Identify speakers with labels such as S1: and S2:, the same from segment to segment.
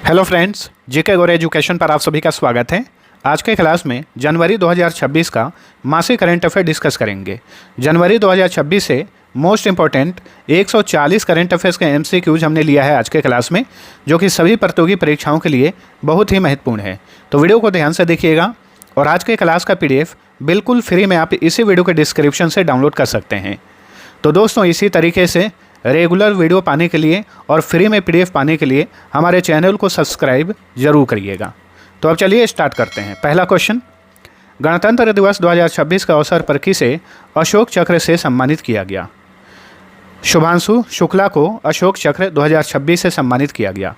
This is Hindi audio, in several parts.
S1: हेलो फ्रेंड्स, जीके गौर एजुकेशन पर आप सभी का स्वागत है। आज के क्लास में जनवरी 2026 का मासिक करंट अफेयर डिस्कस करेंगे। जनवरी 2026 से मोस्ट इम्पॉर्टेंट 140 करंट अफेयर्स के एमसीक्यूज हमने लिया है आज के क्लास में, जो कि सभी प्रतियोगी परीक्षाओं के लिए बहुत ही महत्वपूर्ण है। तो वीडियो को ध्यान से देखिएगा और आज के क्लास का PDF बिल्कुल फ्री में आप इसी वीडियो के डिस्क्रिप्शन से डाउनलोड कर सकते हैं। तो दोस्तों, इसी तरीके से रेगुलर वीडियो पाने के लिए और फ्री में PDF पाने के लिए हमारे चैनल को सब्सक्राइब जरूर करिएगा। तो अब चलिए स्टार्ट करते हैं। पहला क्वेश्चन, गणतंत्र दिवस 2026 के अवसर पर किसे अशोक चक्र से सम्मानित किया गया? शुभांशु शुक्ला को अशोक चक्र 2026 से सम्मानित किया गया।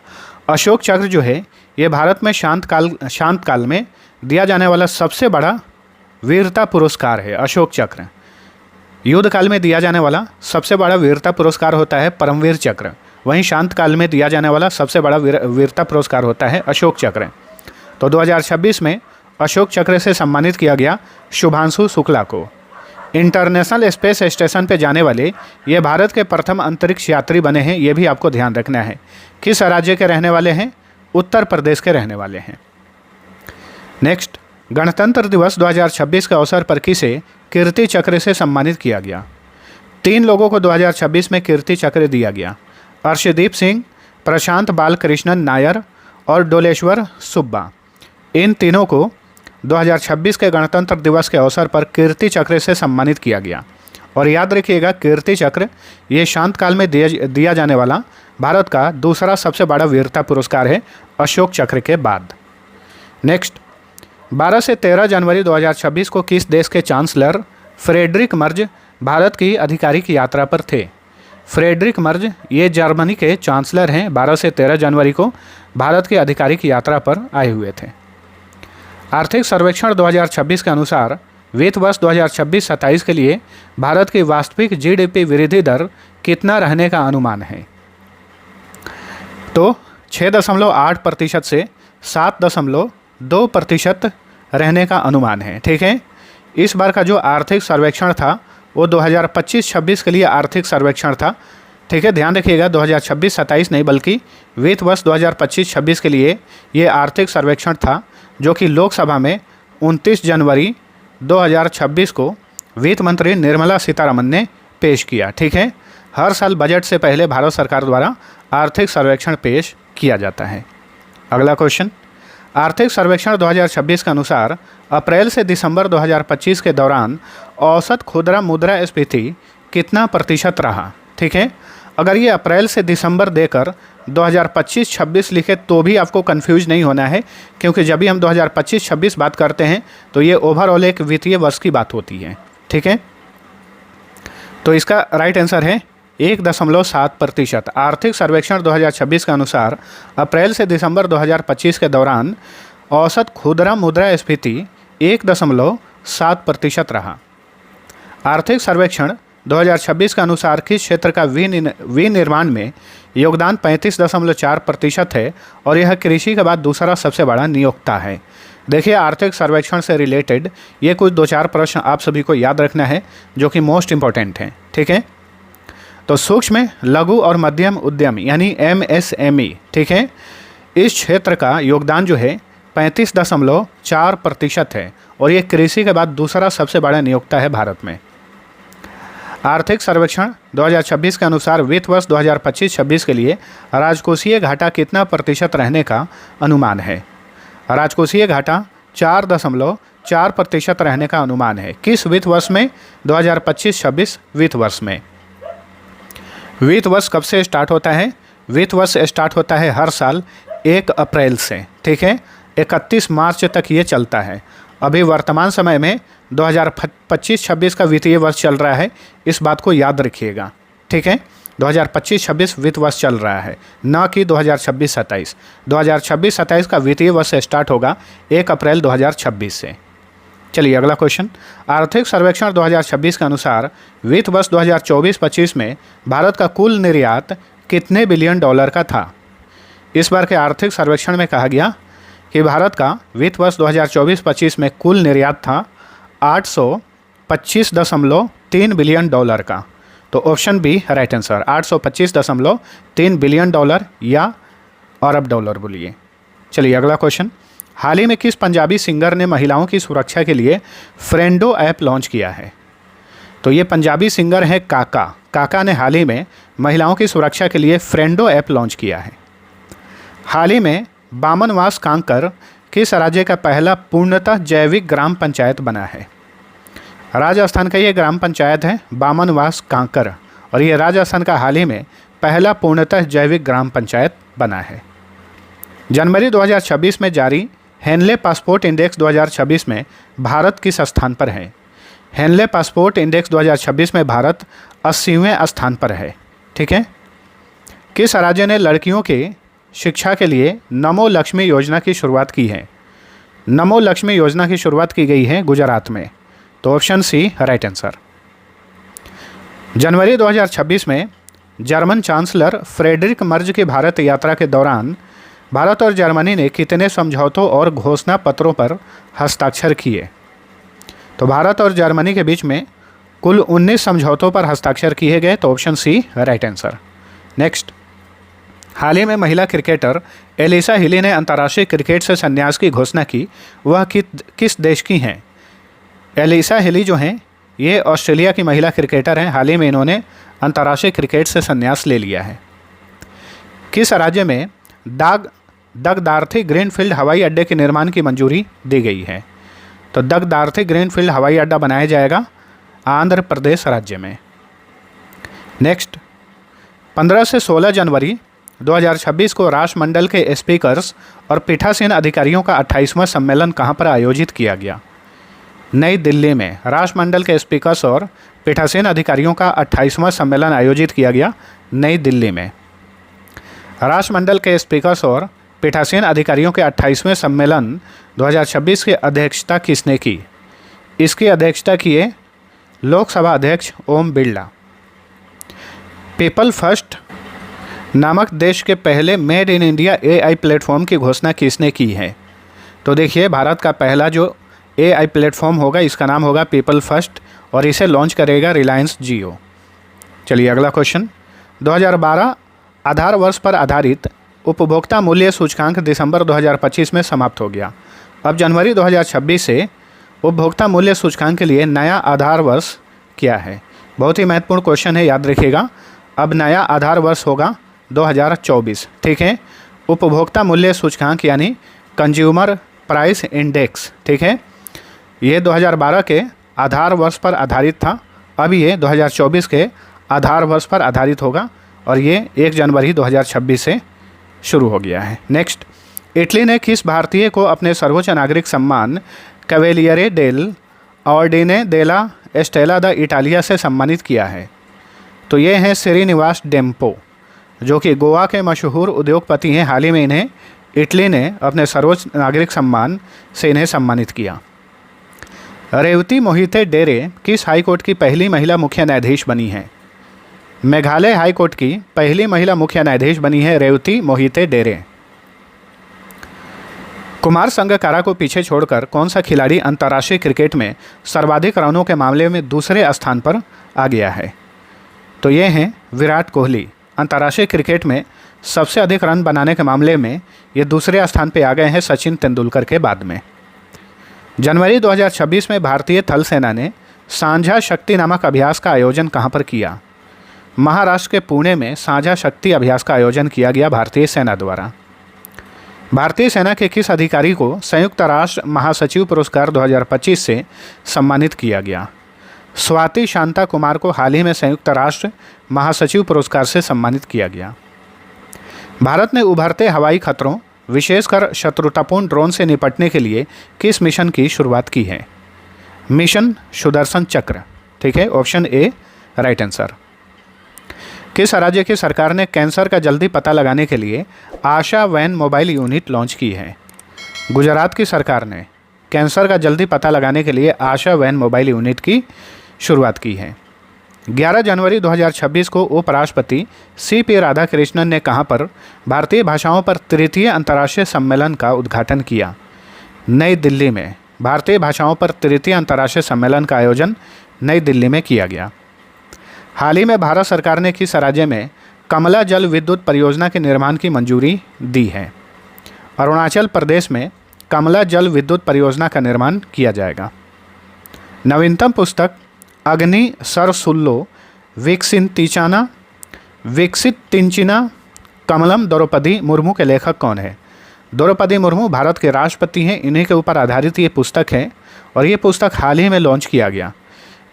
S1: अशोक चक्र जो है ये भारत में शांत काल में दिया जाने वाला सबसे बड़ा वीरता पुरस्कार है। अशोक चक्र युद्ध काल में दिया जाने वाला सबसे बड़ा वीरता पुरस्कार होता है परमवीर चक्र, वहीं शांत काल में दिया जाने वाला सबसे बड़ा वीरता पुरस्कार होता है अशोक चक्र। तो 2026 में अशोक चक्र से सम्मानित किया गया शुभांशु शुक्ला को। इंटरनेशनल स्पेस स्टेशन पर जाने वाले ये भारत के प्रथम अंतरिक्ष यात्री बने हैं, ये भी आपको ध्यान रखना है। किस राज्य के रहने वाले हैं? उत्तर प्रदेश के रहने वाले हैं। नेक्स्ट, गणतंत्र दिवस 2026 के अवसर पर किसे कीर्ति चक्र से सम्मानित किया गया? 3 लोगों को 2026 में कीर्ति चक्र दिया गया। अर्शदीप सिंह, प्रशांत बालकृष्णन नायर और डोलेश्वर सुब्बा। इन तीनों को 2026 के गणतंत्र दिवस के अवसर पर कीर्ति चक्र से सम्मानित किया गया। और याद रखिएगा, कीर्ति चक्र ये शांत काल में दिया जाने वाला भारत का दूसरा सबसे बड़ा वीरता पुरस्कार है अशोक चक्र के बाद। नेक्स्ट, 12 से 13 जनवरी 2026 को किस देश के चांसलर फ्रेडरिक मर्ज भारत की आधिकारिक यात्रा पर थे? फ्रेडरिक मर्ज ये जर्मनी के चांसलर हैं। 12 से 13 जनवरी को भारत की आधिकारिक यात्रा पर आए हुए थे। आर्थिक सर्वेक्षण 2026 के अनुसार वित्त वर्ष 2026-27 के लिए भारत की वास्तविक GDP वृद्धि दर कितना रहने का अनुमान है? तो 6.8% से 7.2% रहने का अनुमान है। ठीक है, इस बार का जो आर्थिक सर्वेक्षण था वो 2025-26 के लिए आर्थिक सर्वेक्षण था। ठीक है, ध्यान रखिएगा, 2026-27 नहीं बल्कि वित्त वर्ष 2025-26 के लिए ये आर्थिक सर्वेक्षण था, जो कि लोकसभा में 29 जनवरी 2026 को वित्त मंत्री निर्मला सीतारमन ने पेश किया। ठीक है, हर साल बजट से पहले भारत सरकार द्वारा आर्थिक सर्वेक्षण पेश किया जाता है। अगला क्वेश्चन, आर्थिक सर्वेक्षण 2026 के अनुसार अप्रैल से दिसंबर 2025 के दौरान औसत खुदरा मुद्रास्फीति कितना प्रतिशत रहा? ठीक है, अगर ये अप्रैल से दिसंबर देकर 2025-26 लिखे तो भी आपको कंफ्यूज नहीं होना है, क्योंकि जब भी हम 2025-26 बात करते हैं तो ये ओवरऑल एक वित्तीय वर्ष की बात होती है। ठीक है, तो इसका राइट आंसर है 1.7%। आर्थिक सर्वेक्षण 2026 के अनुसार अप्रैल से दिसंबर 2025 के दौरान औसत खुदरा मुद्रास्फीति 1.7% रहा। आर्थिक सर्वेक्षण 2026 के अनुसार किस क्षेत्र का विनिर्माण में योगदान 35.4% है और यह कृषि के बाद दूसरा सबसे बड़ा नियोक्ता है? देखिए, आर्थिक सर्वेक्षण से रिलेटेड ये कुछ 2-4 प्रश्न आप सभी को याद रखना है, जो कि मोस्ट इम्पॉर्टेंट हैं। ठीक है, तो सूक्ष्म लघु और मध्यम उद्यम यानी MSME, ठीक है, इस क्षेत्र का योगदान जो है 35.4% है और ये कृषि के बाद दूसरा सबसे बड़ा नियोक्ता है भारत में। आर्थिक सर्वेक्षण 2026 के अनुसार वित्त वर्ष 2025-26 के लिए राजकोषीय घाटा कितना प्रतिशत रहने का अनुमान है? राजकोषीय घाटा 4.4% रहने का अनुमान है। किस वित्त वर्ष में? 2025-26 वित्त वर्ष में। वित्त वर्ष कब से स्टार्ट होता है? वित्त वर्ष स्टार्ट होता है हर साल 1 अप्रैल से। ठीक है, 31 मार्च तक ये चलता है। अभी वर्तमान समय में 2025-26 का वित्तीय वर्ष चल रहा है, इस बात को याद रखिएगा। ठीक है, 2025-26 वित्त वर्ष चल रहा है, न कि 2026-27। 2026-27 का वित्तीय वर्ष स्टार्ट होगा 1 अप्रैल 2026 से। चलिए अगला क्वेश्चन, आर्थिक सर्वेक्षण 2026 के अनुसार वित्त वर्ष 2024-25 में भारत का कुल निर्यात कितने बिलियन डॉलर का था? इस बार के आर्थिक सर्वेक्षण में कहा गया कि भारत का वित्त वर्ष 2024-25 में कुल निर्यात था 825.3 बिलियन डॉलर का। तो option B right answer, 825.3 billion dollar या अरब डॉलर बोलिए। चलिए अगला क्वेश्चन, हाल ही में किस पंजाबी सिंगर ने महिलाओं की सुरक्षा के लिए फ्रेंडो ऐप लॉन्च किया है? तो ये पंजाबी सिंगर है काका। काका ने हाल ही में महिलाओं की सुरक्षा के लिए फ्रेंडो ऐप लॉन्च किया है। हाल ही में बामनवास कांकर किस राज्य का पहला पूर्णतः जैविक ग्राम पंचायत बना है? राजस्थान का ये ग्राम पंचायत है बामनवास कांकर, और ये राजस्थान का हाल ही में पहला पूर्णतः जैविक ग्राम पंचायत बना है। जनवरी 2026 में जारी हेनले पासपोर्ट इंडेक्स 2026 में भारत किस स्थान पर है? हेनले पासपोर्ट इंडेक्स 2026 में भारत 80वें स्थान पर है। ठीक है। किस राज्य ने लड़कियों के शिक्षा के लिए नमो लक्ष्मी योजना की शुरुआत की है? नमो लक्ष्मी योजना की शुरुआत की गई है गुजरात में। तो ऑप्शन सी राइट आंसर। जनवरी 2026 में जर्मन चांसलर फ्रेडरिक मर्ज की भारत यात्रा के दौरान भारत और जर्मनी ने कितने समझौतों और घोषणा पत्रों पर हस्ताक्षर किए? तो भारत और जर्मनी के बीच में कुल 19 समझौतों पर हस्ताक्षर किए गए। तो option C right answer. Next, हाल ही में महिला क्रिकेटर एलिसा हिली ने अंतर्राष्ट्रीय क्रिकेट से संन्यास की घोषणा की। वह किस देश की हैं? एलिसा हिली जो हैं ये ऑस्ट्रेलिया की महिला क्रिकेटर हैं। हाल ही में इन्होंने अंतर्राष्ट्रीय क्रिकेट से संन्यास ले लिया है। किस राज्य में दगदार्थी ग्रीनफील्ड हवाई अड्डे के निर्माण की मंजूरी दी गई है? तो दगदार्थी ग्रीनफील्ड हवाई अड्डा बनाया जाएगा आंध्र प्रदेश राज्य में। नेक्स्ट, 15 से 16 जनवरी 2026 को राष्ट्रमंडल के स्पीकर्स और पीठासीन अधिकारियों का 28वां सम्मेलन कहां पर आयोजित किया गया? नई दिल्ली में राष्ट्रमंडल के स्पीकर्स और पीठासीन अधिकारियों का 28वां सम्मेलन आयोजित किया गया नई दिल्ली में। राष्ट्रमंडल के स्पीकर्स और पीठासीन अधिकारियों के 28वें सम्मेलन 2026 की अध्यक्षता किसने की? इसकी अध्यक्षता किए लोकसभा अध्यक्ष ओम बिरला। पीपल फर्स्ट नामक देश के पहले made in India AI platform की घोषणा किसने की है? तो देखिए, भारत का पहला जो AI प्लेटफॉर्म होगा इसका नाम होगा पीपल फर्स्ट, और इसे लॉन्च करेगा रिलायंस जियो। चलिए अगला क्वेश्चन, 2012 आधार वर्ष पर आधारित उपभोक्ता मूल्य सूचकांक दिसंबर 2025 में समाप्त हो गया। अब जनवरी 2026 से उपभोक्ता मूल्य सूचकांक के लिए नया आधार वर्ष क्या है? बहुत ही महत्वपूर्ण क्वेश्चन है, याद रखिएगा। अब नया आधार वर्ष होगा 2024। ठीक है। उपभोक्ता मूल्य सूचकांक यानी कंज्यूमर प्राइस इंडेक्स, ठीक है, ये 2012 के आधार वर्ष पर आधारित था। अब ये 2024 के आधार वर्ष पर आधारित होगा, और ये 1 जनवरी 2026 से शुरू हो गया है। नेक्स्ट, इटली ने किस भारतीय को अपने सर्वोच्च नागरिक सम्मान Cavaliere dell Ordine della Stella d' Italia से सम्मानित किया है? तो ये हैं श्रीनिवास डेम्पो, जो कि गोवा के मशहूर उद्योगपति हैं। हाल ही में इन्हें इटली ने अपने सर्वोच्च नागरिक सम्मान से इन्हें सम्मानित किया। रेवती मोहिते डेरे किस हाईकोर्ट की पहली महिला मुख्य न्यायाधीश बनी है? मेघालय हाईकोर्ट की पहली महिला मुख्य न्यायाधीश बनी है रेवती मोहिते डेरे। कुमार संगकारा को पीछे छोड़कर कौन सा खिलाड़ी अंतर्राष्ट्रीय क्रिकेट में सर्वाधिक रनों के मामले में दूसरे स्थान पर आ गया है? तो ये हैं विराट कोहली। अंतर्राष्ट्रीय क्रिकेट में सबसे अधिक रन बनाने के मामले में ये दूसरे स्थान पर आ गए हैं सचिन तेंदुलकर के बाद में। जनवरी 2026 में भारतीय थल सेना ने साझा शक्ति नामक अभ्यास का आयोजन कहां पर किया? महाराष्ट्र के पुणे में साझा शक्ति अभ्यास का आयोजन किया गया भारतीय सेना द्वारा। भारतीय सेना के किस अधिकारी को संयुक्त राष्ट्र महासचिव पुरस्कार 2025 से सम्मानित किया गया? स्वाति शांता कुमार को हाल ही में संयुक्त राष्ट्र महासचिव पुरस्कार से सम्मानित किया गया। भारत ने उभरते हवाई खतरों विशेषकर शत्रुतापूर्ण ड्रोन से निपटने के लिए किस मिशन की शुरुआत की है? मिशन सुदर्शन चक्र। ठीक है, ऑप्शन ए राइट आंसर। किस राज्य की सरकार ने कैंसर का जल्दी पता लगाने के लिए आशा वैन मोबाइल यूनिट लॉन्च की है? गुजरात की सरकार ने कैंसर का जल्दी पता लगाने के लिए आशा वैन मोबाइल यूनिट की शुरुआत की है। 11 जनवरी 2026 को उपराष्ट्रपति CP राधाकृष्णन ने कहां पर भारतीय भाषाओं पर तृतीय अंतर्राष्ट्रीय सम्मेलन का उद्घाटन किया? नई दिल्ली में भारतीय भाषाओं पर तृतीय अंतर्राष्ट्रीय सम्मेलन का आयोजन नई दिल्ली में किया गया। हाल ही में भारत सरकार ने किस राज्य में कमला जल विद्युत परियोजना के निर्माण की मंजूरी दी है? अरुणाचल प्रदेश में कमला जल विद्युत परियोजना का निर्माण किया जाएगा। नवीनतम पुस्तक अग्नि सरसुल्लो विकसित तिंचिना कमलम द्रौपदी मुर्मू के लेखक कौन है? द्रौपदी मुर्मू भारत के राष्ट्रपति हैं। इन्हीं के ऊपर आधारित ये पुस्तक है और ये पुस्तक हाल ही में लॉन्च किया गया।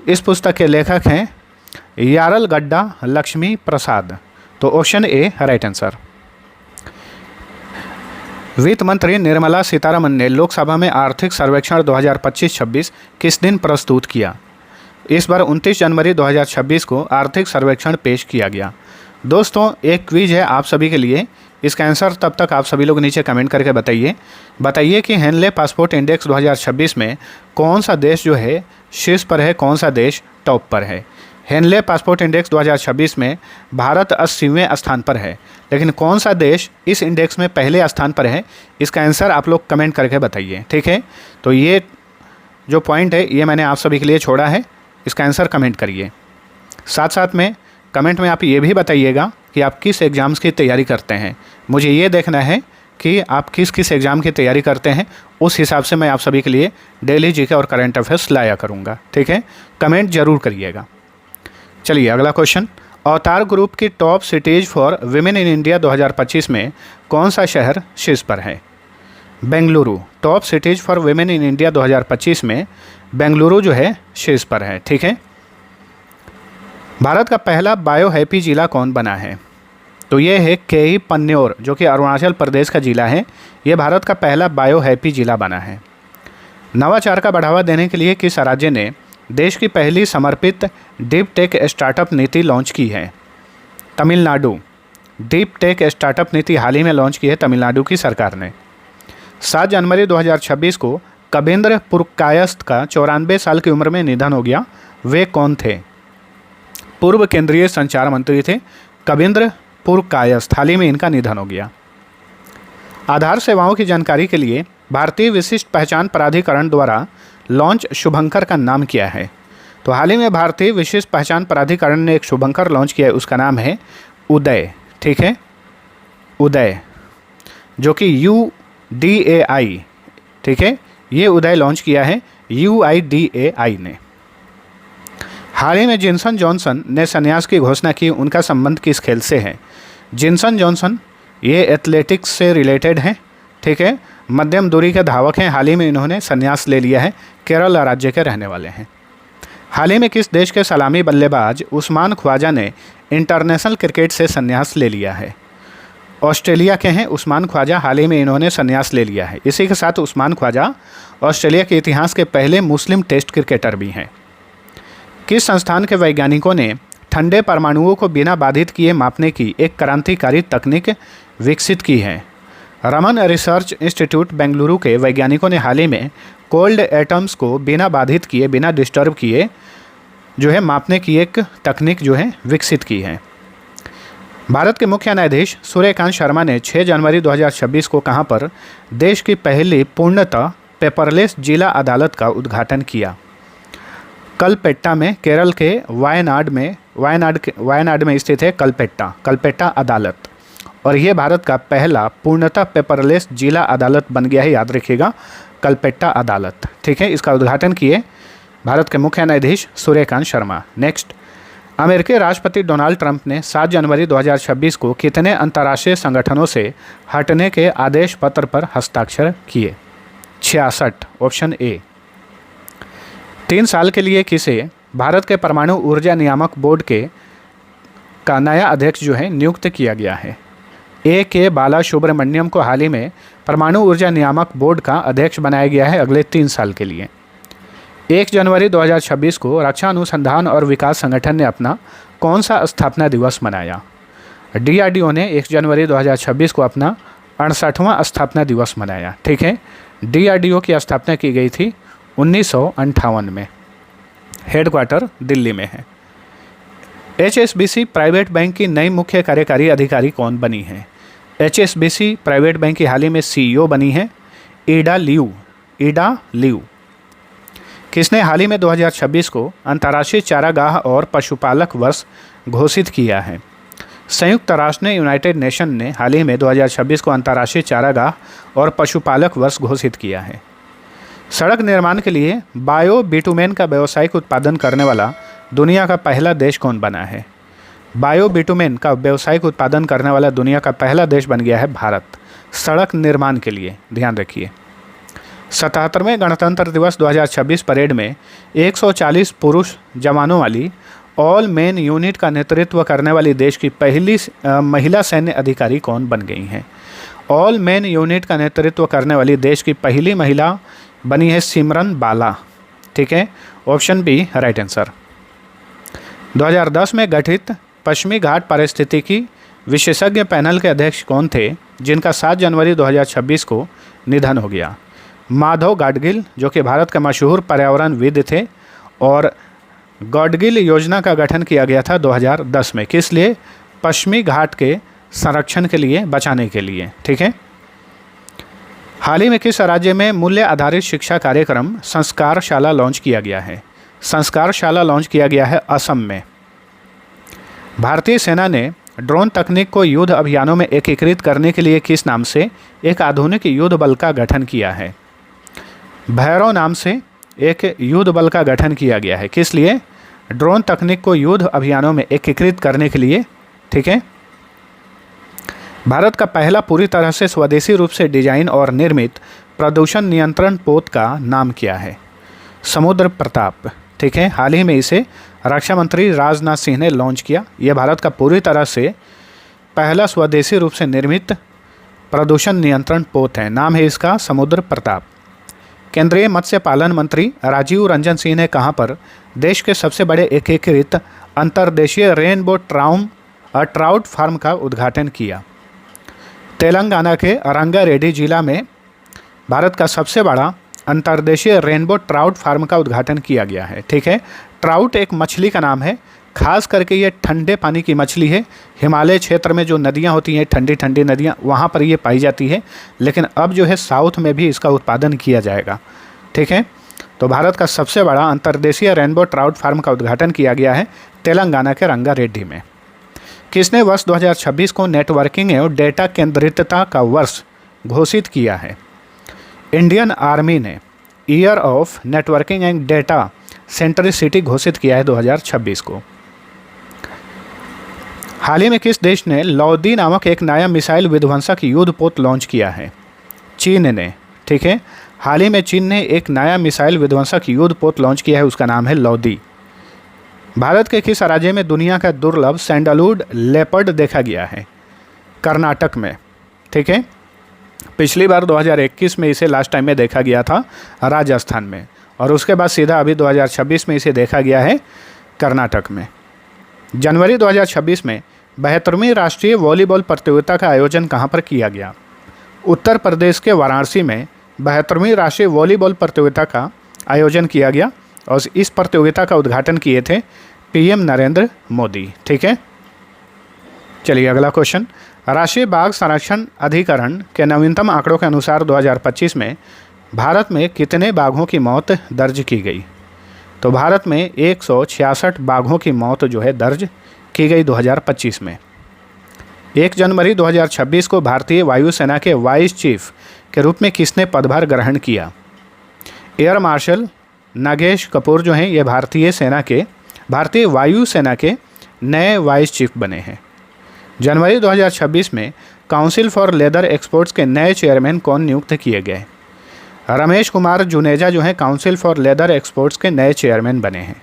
S1: इस पुस्तक के लेखक हैं यारलगड्डा लक्ष्मी प्रसाद। तो ऑप्शन ए राइट आंसर। वित्त मंत्री निर्मला सीतारमण ने लोकसभा में आर्थिक सर्वेक्षण 2025-26 किस दिन प्रस्तुत किया? इस बार 29 जनवरी 2026 को आर्थिक सर्वेक्षण पेश किया गया। दोस्तों, एक क्विज है आप सभी के लिए। इसका आंसर तब तक आप सभी लोग नीचे कमेंट करके बताइए कि हेनले पासपोर्ट इंडेक्स 2026 में कौन सा देश जो है शीर्ष पर है, कौन सा देश टॉप पर है। हेनले पासपोर्ट इंडेक्स 2026 में भारत 80वें स्थान पर है, लेकिन कौन सा देश इस इंडेक्स में पहले स्थान पर है, इसका आंसर आप लोग कमेंट करके बताइए, ठीक है। तो ये जो पॉइंट है ये मैंने आप सभी के लिए छोड़ा है, इसका आंसर कमेंट करिए। साथ साथ में कमेंट में आप ये भी बताइएगा कि आप किस एग्ज़ाम्स की तैयारी करते हैं। मुझे ये देखना है कि आप किस किस एग्ज़ाम की तैयारी करते हैं, उस हिसाब से मैं आप सभी के लिए डेली जीके और करंट अफेयर्स लाया करूँगा, ठीक है। कमेंट जरूर करिएगा। चलिए अगला क्वेश्चन, अवतार ग्रुप की top cities for women in India 2025 में कौन सा शहर शीर्ष पर है? Bengaluru. Top cities for women in India 2025 में बेंगलुरु जो है शीर्ष पर है, ठीक है। भारत का पहला बायो हैप्पी जिला कौन बना है? तो ये है केई पन्न्योर, जो कि अरुणाचल प्रदेश का जिला है। ये भारत का पहला बायो हैप्पी जिला बना है। नवाचार का बढ़ावा देने के लिए किस राज्य ने देश की पहली समर्पित डीप टेक स्टार्टअप नीति लॉन्च की है? तमिलनाडु। डीप टेक स्टार्टअप नीति हाल ही में लॉन्च की है तमिलनाडु की सरकार ने। 7 जनवरी 2026 को कबींद्र पुरकायस्थ का 94 साल की उम्र में निधन हो गया। वे कौन थे? पूर्व केंद्रीय संचार मंत्री थे कबींद्र पुरकायस्थ। हाल ही में इनका निधन हो गया। आधार सेवाओं की जानकारी के लिए भारतीय विशिष्ट पहचान प्राधिकरण द्वारा लॉन्च शुभंकर का नाम क्या है? तो हाल ही में भारतीय विशिष्ट पहचान प्राधिकरण ने एक शुभंकर लॉन्च किया है, उसका नाम है उदय, ठीक है, उदय, जो कि UDAI, ठीक है, ये उदय लॉन्च किया है UIDAI ने। हाल ही में जिनसन जॉनसन ने संन्यास की घोषणा की, उनका संबंध किस खेल से है? जिनसन जॉनसन ये एथलेटिक्स से रिलेटेड हैं, ठीक है, मध्यम दूरी के धावक हैं। हाल ही में इन्होंने संन्यास ले लिया है, केरल राज्य के रहने वाले हैं। हाल ही में किस देश के सलामी बल्लेबाज उस्मान ख्वाजा ने इंटरनेशनल क्रिकेट से संन्यास ले लिया है? ऑस्ट्रेलिया के हैं उस्मान ख्वाजा। हाल ही में इन्होंने संन्यास ले लिया है। इसी के साथ उस्मान ख्वाजा ऑस्ट्रेलिया के इतिहास के पहले मुस्लिम टेस्ट क्रिकेटर भी हैं। किस संस्थान के वैज्ञानिकों ने ठंडे परमाणुओं को बिना बाधित किए मापने की एक क्रांतिकारी तकनीक विकसित की है? रमन रिसर्च इंस्टीट्यूट बेंगलुरु के वैज्ञानिकों ने हाल ही में कोल्ड एटम्स को बिना बाधित किए, बिना डिस्टर्ब किए जो है मापने की एक तकनीक जो है विकसित की है। भारत के मुख्य न्यायाधीश सूर्यकांत शर्मा ने 6 जनवरी 2026 को कहां पर देश की पहली पूर्णतः पेपरलेस जिला अदालत का उद्घाटन किया? कलपेट्टा में, केरल के वायनाड में स्थित है कलपेट्टा अदालत। और ये भारत का पहला पूर्णतः पेपरलेस जिला अदालत बन गया है, याद रखिएगा, कलपेट्टा अदालत, ठीक है। इसका उद्घाटन किए भारत के मुख्य न्यायाधीश सूर्यकांत शर्मा। नेक्स्ट, अमेरिकी राष्ट्रपति डोनाल्ड ट्रंप ने 7 जनवरी 2026 को कितने अंतर्राष्ट्रीय संगठनों से हटने के आदेश पत्र पर हस्ताक्षर किए? 66, ऑप्शन ए। 3 साल के लिए किसे भारत के परमाणु ऊर्जा नियामक बोर्ड का नया अध्यक्ष जो है नियुक्त किया गया है? के बाला सुब्रमण्यम को हाल ही में परमाणु ऊर्जा नियामक बोर्ड का अध्यक्ष बनाया गया है अगले 3 साल के लिए। 1 जनवरी 2026 को रक्षा अनुसंधान और विकास संगठन ने अपना कौन सा स्थापना दिवस मनाया? DRDO ने 1 जनवरी 2026 को अपना 68वां स्थापना दिवस मनाया, ठीक है। DRDO की स्थापना की गई थी 1958 में। हेडक्वार्टर दिल्ली में है। HSBC प्राइवेट बैंक की नई मुख्य कार्यकारी अधिकारी कौन बनी है? HSBC प्राइवेट बैंक की हाल ही में CEO बनी है ईडा लियू। किसने हाल ही में 2026 को अंतर्राष्ट्रीय चारागाह और पशुपालक वर्ष घोषित किया है? संयुक्त राष्ट्र ने यूनाइटेड नेशन ने हाल ही में 2026 को अंतर्राष्ट्रीय चारागाह और पशुपालक वर्ष घोषित किया है। सड़क निर्माण के लिए बायो बिटुमेन का व्यावसायिक उत्पादन करने वाला दुनिया का पहला देश कौन बना है? बायो बिटुमेन का व्यावसायिक उत्पादन करने वाला दुनिया का पहला देश बन गया है भारत, सड़क निर्माण के लिए। ध्यान रखिए। 77वें गणतंत्र दिवस 2026 परेड में 140 पुरुष जवानों वाली ऑल मेन यूनिट का नेतृत्व करने वाली देश की पहली महिला सैन्य अधिकारी कौन बन गई हैं? ऑल मेन यूनिट का नेतृत्व करने वाली देश की पहली महिला बनी है सिमरन बाला। ठीक है, ऑप्शन बी राइट आंसर। 2010 में गठित पश्चिमी घाट पारिस्थितिकी विशेषज्ञ पैनल के अध्यक्ष कौन थे जिनका 7 जनवरी 2026 को निधन हो गया? माधव गाडगिल, जो कि भारत के मशहूर पर्यावरणविद थे, और गाडगिल योजना का गठन किया गया था 2010 में। किस लिए? पश्चिमी घाट के संरक्षण के लिए, बचाने के लिए। ठीक है। हाल ही में किस राज्य में मूल्य आधारित शिक्षा कार्यक्रम संस्कारशाला लॉन्च किया गया है? संस्कारशाला लॉन्च किया गया है असम में। भारतीय सेना ने ड्रोन तकनीक को युद्ध अभियानों में एकीकृत करने के लिए किस नाम से एक आधुनिक युद्ध बल का गठन किया है? भैरव नाम से एक युद्ध बल का गठन किया गया है। किस लिए? ड्रोन तकनीक को युद्ध अभियानों में एकीकृत करने के लिए। ठीक है। भारत का पहला पूरी तरह से स्वदेशी रूप से डिजाइन और निर्मित प्रदूषण नियंत्रण पोत का नाम क्या है? समुद्र प्रताप। ठीक है। हाल ही में इसे रक्षा मंत्री राजनाथ सिंह ने लॉन्च किया। यह भारत का पूरी तरह से पहला स्वदेशी रूप से निर्मित प्रदूषण नियंत्रण पोत है। नाम है इसका समुद्र प्रताप। केंद्रीय मत्स्य पालन मंत्री राजीव रंजन सिंह ने कहां पर देश के सबसे बड़े एकीकृत अंतर्देशीय रेनबो ट्राउट फार्म का उद्घाटन किया? तेलंगाना के रंगारेड्डी जिला में भारत का सबसे बड़ा अंतर्देशीय रेनबो ट्राउट फार्म का उद्घाटन किया गया है। ठीक है। ट्राउट एक मछली का नाम है, खास करके ये ठंडे पानी की मछली है। हिमालय क्षेत्र में जो नदियाँ होती हैं, ठंडी ठंडी नदियाँ, वहाँ पर ये पाई जाती है। लेकिन अब जो है साउथ में भी इसका उत्पादन किया जाएगा। ठीक है। तो भारत का सबसे बड़ा अंतर्देशीय रेनबो ट्राउट फार्म का उद्घाटन किया गया है तेलंगाना के रंगारेड्डी में। किसने वर्ष 2026 को नेटवर्किंग एवं डेटा केंद्रितता का वर्ष घोषित किया है? इंडियन आर्मी ने year of networking and data centricity घोषित किया है 2026 को। हाल ही में किस देश ने लौदी नामक एक नया मिसाइल विध्वंसक युद्ध पोत लॉन्च किया है? चीन ने। ठीक है। हाल ही में चीन ने एक नया मिसाइल विध्वंसक युद्ध पोत लॉन्च किया है, उसका नाम है लौदी। भारत के किस राज्य में दुनिया का दुर्लभ सैंडलवुड लेपर्ड देखा गया है? कर्नाटक में। ठीक है। पिछली बार 2021 में इसे लास्ट टाइम में देखा गया था राजस्थान में, और उसके बाद सीधा अभी 2026 में इसे देखा गया है कर्नाटक में। जनवरी 2026 में 72वीं राष्ट्रीय वॉलीबॉल प्रतियोगिता का आयोजन कहां पर किया गया? उत्तर प्रदेश के वाराणसी में 72वीं राष्ट्रीय वॉलीबॉल प्रतियोगिता का आयोजन किया गया, और इस प्रतियोगिता का उद्घाटन किए थे पीएम नरेंद्र मोदी। ठीक है। चलिए अगला क्वेश्चन। राष्ट्रीय बाघ संरक्षण अधिकरण के नवीनतम आंकड़ों के अनुसार 2025 में भारत में कितने बाघों की मौत दर्ज की गई? तो भारत में 166 बाघों की मौत जो है दर्ज की गई 2025 में। 1 जनवरी 2026 को भारतीय वायुसेना के वाइस चीफ के रूप में किसने पदभार ग्रहण किया? एयर मार्शल नागेश कपूर जो हैं ये भारतीय वायुसेना के नए वाइस चीफ बने हैं। जनवरी 2026 में काउंसिल फॉर लेदर एक्सपोर्ट्स के नए चेयरमैन कौन नियुक्त किए गए? रमेश कुमार जुनेजा जो हैं काउंसिल फॉर लेदर एक्सपोर्ट्स के नए चेयरमैन बने हैं।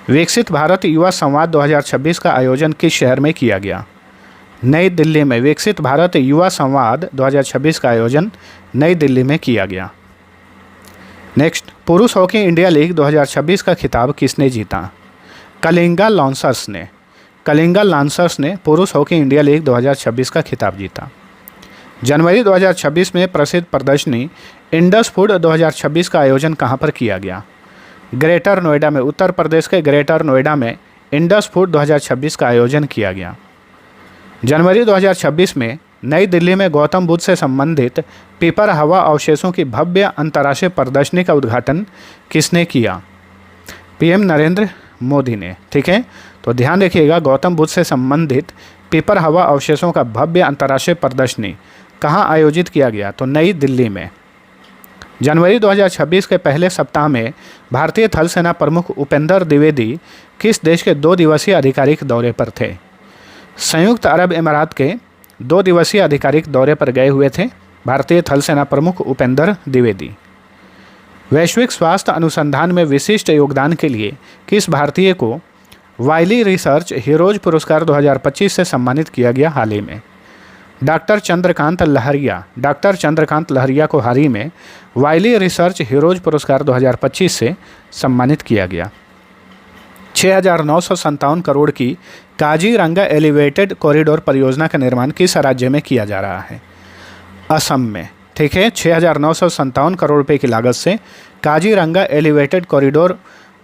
S1: विकसित भारत युवा संवाद 2026 का आयोजन किस शहर में किया गया? नई दिल्ली में। विकसित भारत युवा संवाद 2026 का आयोजन नई दिल्ली में किया गया। नेक्स्ट, पुरुष हॉकी इंडिया लीग 2026 का खिताब किसने जीता? कलिंगा लांसर्स ने पुरुष हॉकी इंडिया लीग 2026 का खिताब जीता। जनवरी 2026 में प्रसिद्ध प्रदर्शनी इंडस फूड 2026 का आयोजन कहां पर किया गया? ग्रेटर नोएडा में। उत्तर प्रदेश के ग्रेटर नोएडा में इंडस फूड 2026 का आयोजन किया गया। जनवरी 2026 में नई दिल्ली में गौतम बुद्ध से संबंधित पीपर हवा अवशेषों की भव्य अंतर्राष्ट्रीय प्रदर्शनी का उद्घाटन किसने किया? पीएम नरेंद्र मोदी ने। ठीक है। तो ध्यान रखिएगा, गौतम बुद्ध से संबंधित पेपर हवा अवशेषों का भव्य अंतर्राष्ट्रीय प्रदर्शनी कहाँ आयोजित किया गया? तो नई दिल्ली में। जनवरी 2026 के पहले सप्ताह में भारतीय थल सेना प्रमुख उपेंद्र द्विवेदी किस देश के 2 दिवसीय आधिकारिक दौरे पर थे? संयुक्त अरब अमीरात के 2 दिवसीय आधिकारिक दौरे पर गए हुए थे भारतीय थल सेना प्रमुख उपेंद्र द्विवेदी। वैश्विक स्वास्थ्य अनुसंधान में विशिष्ट योगदान के लिए किस भारतीय को वाइली रिसर्च हीरोज पुरस्कार 2025 से सम्मानित किया गया हाल ही में? डॉक्टर चंद्रकांत लहरिया को हाल ही में वाइली रिसर्च हीरोज पुरस्कार 2025 से सम्मानित किया गया। 6,957 करोड़ की काजीरंगा एलिवेटेड कॉरिडोर परियोजना का निर्माण किस राज्य में किया जा रहा है? असम में। ठीक है, 6,957 करोड़ रुपए की लागत से काजीरंगा एलिवेटेड कॉरिडोर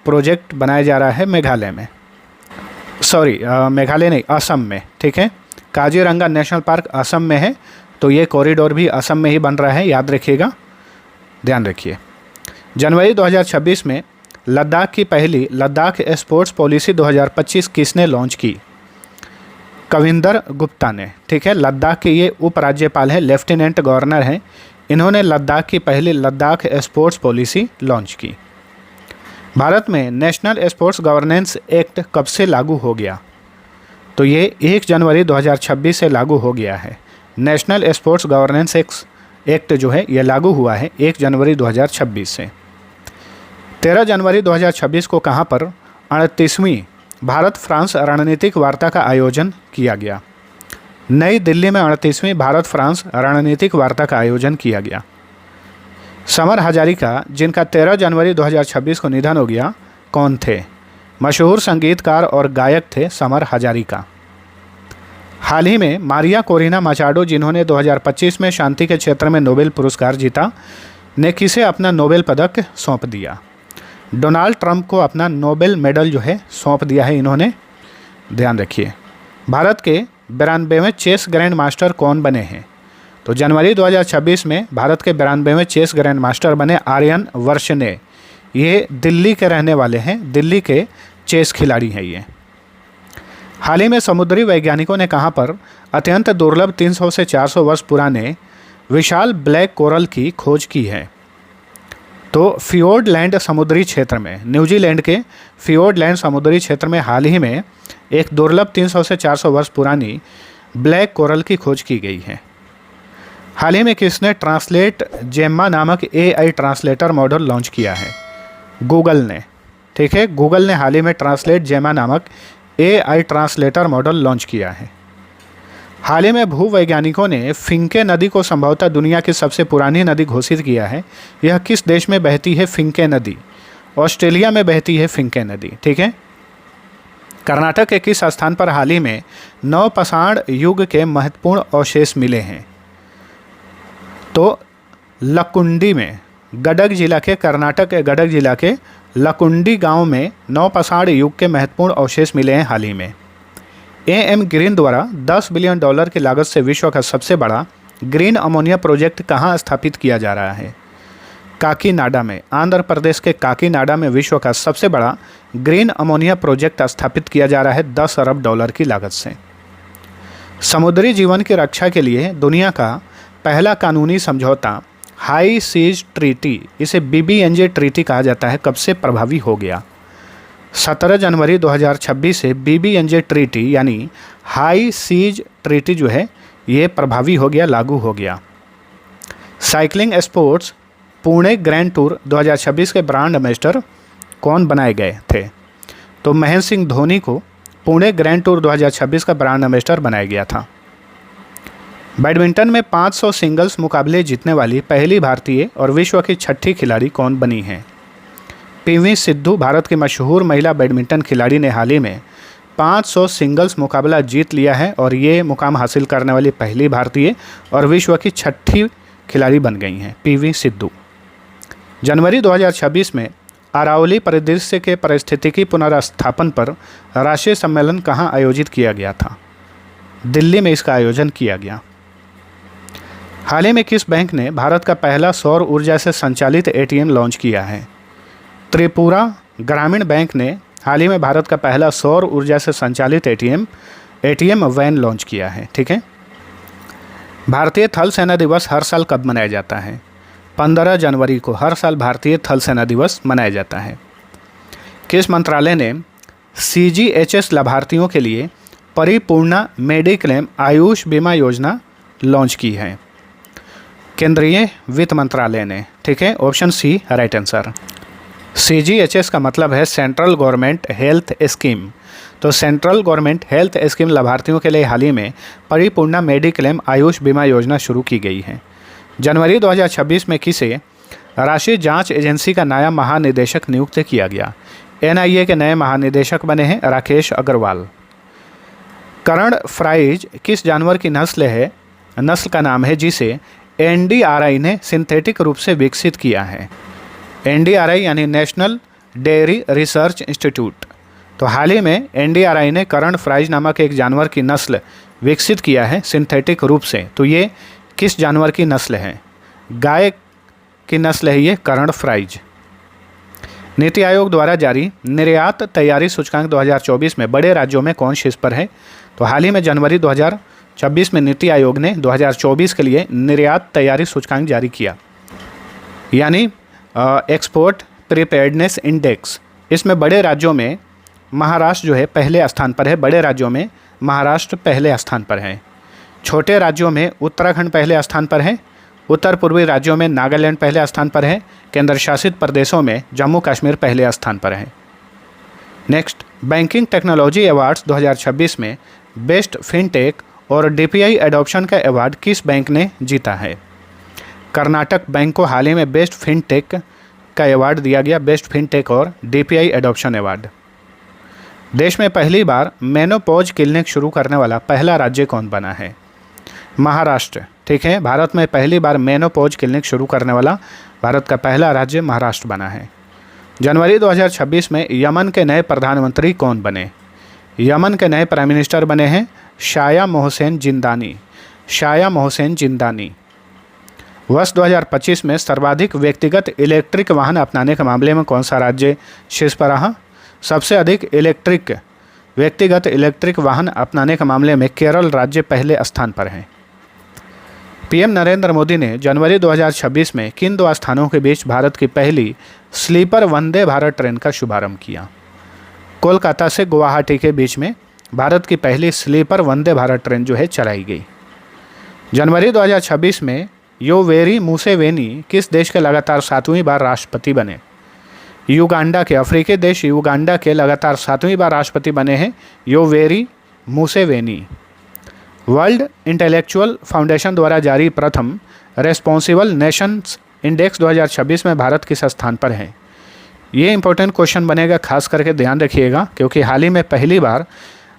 S1: प्रोजेक्ट बनाया जा रहा है मेघालय में। मेघालय नहीं, असम में। ठीक है, काजीरंगा नेशनल पार्क असम में है, तो ये कॉरिडोर भी असम में ही बन रहा है, याद रखिएगा, ध्यान रखिए। जनवरी 2026 में लद्दाख की पहली लद्दाख स्पोर्ट्स पॉलिसी 2025 किसने लॉन्च की? कविंदर गुप्ता ने। ठीक है, लद्दाख के ये उपराज्यपाल हैं, लेफ्टिनेंट गवर्नर हैं, इन्होंने लद्दाख की पहली लद्दाख स्पोर्ट्स पॉलिसी लॉन्च की। भारत में नेशनल स्पोर्ट्स गवर्नेंस एक्ट कब से लागू हो गया? तो ये 1 जनवरी 2026 से लागू हो गया है। नेशनल स्पोर्ट्स गवर्नेंस एक्ट जो है ये लागू हुआ है 1 जनवरी 2026 से। 13 जनवरी 2026 को कहाँ पर 38वीं भारत फ्रांस रणनीतिक वार्ता का आयोजन किया गया? नई दिल्ली में 38वीं भारत फ्रांस रणनीतिक वार्ता का आयोजन किया गया। समर हजारिका, जिनका 13 जनवरी 2026 को निधन हो गया, कौन थे? मशहूर संगीतकार और गायक थे समर हजारिका। हाल ही में मारिया कोरिना माचाडो, जिन्होंने 2025 में शांति के क्षेत्र में नोबेल पुरस्कार जीता, ने किसे अपना नोबेल पदक सौंप दिया? डोनाल्ड ट्रंप को अपना नोबेल मेडल जो है सौंप दिया है इन्होंने, ध्यान रखिए। भारत के 92वें चेस ग्रैंड मास्टर कौन बने हैं? तो जनवरी 2026 में भारत के 92वें चेस ग्रैंड मास्टर बने आर्यन वर्षने। ये दिल्ली के रहने वाले हैं, दिल्ली के चेस खिलाड़ी हैं ये। हाल ही में समुद्री वैज्ञानिकों ने कहाँ पर अत्यंत दुर्लभ 300 से 400 वर्ष पुराने विशाल ब्लैक कोरल की खोज की है? तो फियोर्डलैंड समुद्री क्षेत्र में, न्यूजीलैंड के फियोर्डलैंड समुद्री क्षेत्र में हाल ही में एक दुर्लभ 300 से 400 वर्ष पुरानी ब्लैक कोरल की खोज की गई है। हाल ही में किसने ट्रांसलेट जेम्मा नामक AI ट्रांसलेटर मॉडल लॉन्च किया है? गूगल ने। ठीक है, गूगल ने हाल ही में ट्रांसलेट जेम्मा नामक AI ट्रांसलेटर मॉडल लॉन्च किया है। हाल ही में भूवैज्ञानिकों ने फिंके नदी को संभवतः दुनिया की सबसे पुरानी नदी घोषित किया है। यह किस देश में बहती है फिंके नदी? ऑस्ट्रेलिया में बहती है फिंके नदी। ठीक है, कर्नाटक के किस स्थान पर हाल ही में नवपाषाण युग के महत्वपूर्ण अवशेष मिले हैं? तो लकुंडी में, गडग जिला के, कर्नाटक के गडग जिला के लकुंडी गांव में नवपाषाण युग के महत्वपूर्ण अवशेष मिले हैं हाल ही में। AM ग्रीन द्वारा $10 बिलियन की लागत से विश्व का सबसे बड़ा ग्रीन अमोनिया प्रोजेक्ट कहां स्थापित किया जा रहा है? काकीनाडा में, आंध्र प्रदेश के काकीनाडा में विश्व का सबसे बड़ा ग्रीन अमोनिया प्रोजेक्ट स्थापित किया जा रहा है $10 अरब की लागत से। समुद्री जीवन की रक्षा के लिए दुनिया का पहला कानूनी समझौता हाई सीज ट्रीटी, इसे BBNJ ट्रीटी कहा जाता है, कब से प्रभावी हो गया? 17 जनवरी 2026 से BBNJ ट्रीटी यानी हाई सीज ट्रीटी जो है ये प्रभावी हो गया, लागू हो गया। Cycling sports Pune grand tour 2026 के ब्रांड एम्बेसडर कौन बनाए गए थे? तो महेंद्र सिंह धोनी को पुणे ग्रैंड टूर 2026 का ब्रांड एम्बेसडर बनाया गया था। बैडमिंटन में 500 सिंगल्स मुकाबले जीतने वाली पहली भारतीय और विश्व की 6ठी खिलाड़ी कौन बनी है? PV सिंधु भारत की मशहूर महिला बैडमिंटन खिलाड़ी ने हाल ही में 500 सिंगल्स मुकाबला जीत लिया है और ये मुकाम हासिल करने वाली पहली भारतीय और विश्व की 6ठी खिलाड़ी बन गई हैं PV सिंधु। जनवरी 2026 में अरावली परिदृश्य के पारिस्थितिकी पुनर्स्थापन पर राष्ट्रीय सम्मेलन कहाँ आयोजित किया गया था? दिल्ली में इसका आयोजन किया गया। हाल ही में किस बैंक ने भारत का पहला सौर ऊर्जा से संचालित ATM लॉन्च किया है? त्रिपुरा ग्रामीण बैंक ने हाल ही में भारत का पहला सौर ऊर्जा से संचालित ATM ATM वैन लॉन्च किया है। ठीक है। भारतीय थल सेना दिवस हर साल कब मनाया जाता है? 15 जनवरी को हर साल भारतीय थल सेना दिवस मनाया जाता है। किस मंत्रालय ने CGHS लाभार्थियों के लिए परिपूर्ण मेडिक्लेम आयुष बीमा योजना लॉन्च की है? केंद्रीय वित्त मंत्रालय ने। ठीक है, option C right answer. CGHS का मतलब है सेंट्रल गवर्नमेंट हेल्थ स्कीम। तो सेंट्रल गवर्नमेंट हेल्थ स्कीम लाभार्थियों के लिए हाल ही में परिपूर्ण मेडिक्लेम आयुष बीमा योजना शुरू की गई है। जनवरी 2026 में किसे राष्ट्रीय जांच एजेंसी का नया महानिदेशक नियुक्त किया गया? NIA के नए महानिदेशक बने हैं राकेश अग्रवाल। करण फ्राइज किस जानवर की नस्ल का नाम है जिसे NDRI ने सिंथेटिक रूप से विकसित किया है? NDRI यानी नेशनल डेयरी रिसर्च इंस्टीट्यूट। तो हाल ही में NDRI ने करण फ्राइज नामक एक जानवर की नस्ल विकसित किया है सिंथेटिक रूप से। तो ये किस जानवर की नस्ल है? गाय की नस्ल है ये करण फ्राइज। नीति आयोग द्वारा जारी निर्यात तैयारी सूचकांक 2024 में बड़े राज्यों में कौन शीर्ष पर है? तो हाल ही में जनवरी 2026 में नीति आयोग ने 2024 के लिए निर्यात तैयारी सूचकांक जारी किया, यानी एक्सपोर्ट प्रिपेयर्डनेस इंडेक्स। इसमें बड़े राज्यों में महाराष्ट्र जो है पहले स्थान पर है। बड़े राज्यों में महाराष्ट्र पहले स्थान पर है। छोटे राज्यों में उत्तराखंड पहले स्थान पर है। उत्तर पूर्वी राज्यों में नागालैंड पहले स्थान पर है। केंद्र शासित प्रदेशों में जम्मू कश्मीर पहले स्थान पर है। नेक्स्ट, बैंकिंग टेक्नोलॉजी अवार्ड्स 2026 में बेस्ट फिनटेक और DPI एडॉप्शन का अवार्ड किस बैंक ने जीता है? कर्नाटक बैंक को हाल ही में बेस्ट फिनटेक का अवार्ड दिया गया, बेस्ट फिनटेक और DPI एडॉप्शन अवार्ड। देश में पहली बार मेनोपॉज क्लिनिक शुरू करने वाला पहला राज्य कौन बना है? महाराष्ट्र। ठीक है, भारत में पहली बार मेनोपॉज क्लिनिक शुरू करने वाला भारत का पहला राज्य महाराष्ट्र बना है। जनवरी 2026 में यमन के नए प्रधानमंत्री कौन बने? यमन के नए प्राइम मिनिस्टर बने हैं शाया मोहसेन जिंदानी। शाया मोहसेन जिंदानी। वर्ष 2025 में सर्वाधिक व्यक्तिगत इलेक्ट्रिक वाहन अपनाने के मामले में कौन सा राज्य शीर्ष पर रहा? सबसे अधिक व्यक्तिगत इलेक्ट्रिक वाहन अपनाने के मामले में केरल राज्य पहले स्थान पर है। PM नरेंद्र मोदी ने जनवरी 2026 में किन दो स्थानों के बीच भारत की पहली स्लीपर वंदे भारत ट्रेन का शुभारंभ किया? कोलकाता से गुवाहाटी के बीच में भारत की पहली स्लीपर वंदे भारत ट्रेन जो है चलाई गई। जनवरी 2026 में योवेरी मुसेवेनी किस देश के लगातार 7वीं बार राष्ट्रपति बने? युगांडा के। अफ्रीकी देश युगांडा के लगातार 7वीं बार राष्ट्रपति बने हैं Yoweri Museveni. World intellectual foundation द्वारा जारी प्रथम रेस्पॉन्सिबल नेशंस इंडेक्स 2026 में भारत किस स्थान पर है? ये इंपॉर्टेंट क्वेश्चन बनेगा, खास करके ध्यान रखिएगा, क्योंकि हाल ही में पहली बार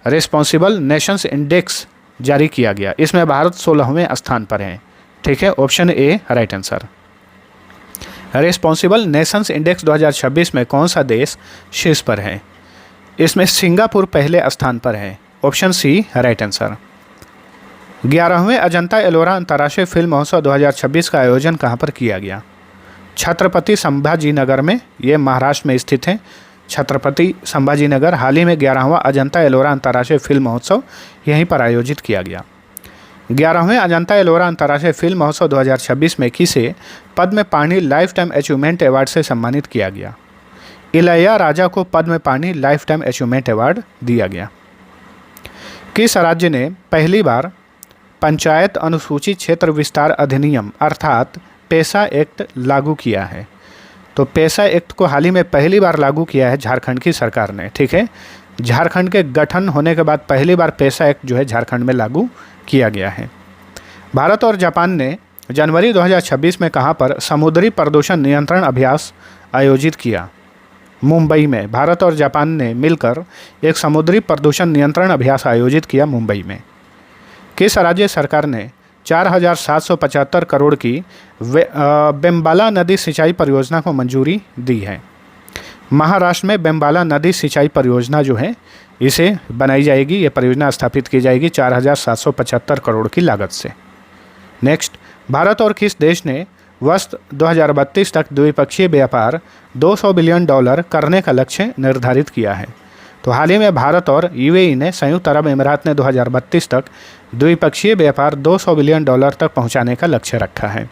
S1: रेस्पॉन्सिबल नेशंस इंडेक्स जारी किया गया। इसमें भारत 16वें स्थान पर है। ठीक है, option A right answer. Responsible Nations index 2026 में कौन सा देश शीर्ष पर है? इसमें सिंगापुर पहले स्थान पर है। Option C right answer. 11वें अजंता एलोरा अंतर्राष्ट्रीय फिल्म महोत्सव 2026 का आयोजन कहाँ पर किया गया? छत्रपति संभाजी नगर में। ये महाराष्ट्र में स्थित है, छत्रपति संभाजी नगर। हाल ही में 11वां अजंता एलोरा अंतर्राष्ट्रीय फिल्म महोत्सव यहीं पर आयोजित किया गया। 11वें अजंता एलोरा अंतर्राष्ट्रीय फिल्म महोत्सव 2026 में किसे पद्म पाणि लाइफ टाइम अचीवमेंट अवार्ड से सम्मानित किया गया? इलैया राजा को पद्म पाणि लाइफ टाइम अचीवमेंट अवार्ड दिया गया। किस राज्य ने पहली बार पंचायत अनुसूचित क्षेत्र विस्तार अधिनियम अर्थात पेसा एक्ट लागू किया है? तो पेसा एक्ट को हाल ही में पहली बार लागू किया है झारखंड की सरकार ने। ठीक है, झारखंड के गठन होने के बाद पहली बार पेसा एक्ट जो है झारखंड में लागू किया गया है। भारत और जापान ने जनवरी 2026 में कहाँ पर समुद्री प्रदूषण नियंत्रण अभ्यास आयोजित किया? मुंबई में। भारत और जापान ने मिलकर एक समुद्री प्रदूषण नियंत्रण अभ्यास आयोजित किया मुंबई में। किस राज्य सरकार ने 4775 करोड़ की बेम्बाला नदी सिंचाई परियोजना को मंजूरी दी है? महाराष्ट्र में बेम्बाला नदी सिंचाई परियोजना जो है इसे बनाई जाएगी, ये परियोजना स्थापित की जाएगी 4775 करोड़ की लागत से। नेक्स्ट, भारत और किस देश ने वर्ष 2032 तक द्विपक्षीय व्यापार $200 बिलियन करने का लक्ष्य निर्धारित किया है? तो हाल ही में भारत और यूएई ने संयुक्त अरब अमीरात ने 2032 तक द्विपक्षीय व्यापार $200 बिलियन तक पहुंचाने का लक्ष्य रखा है।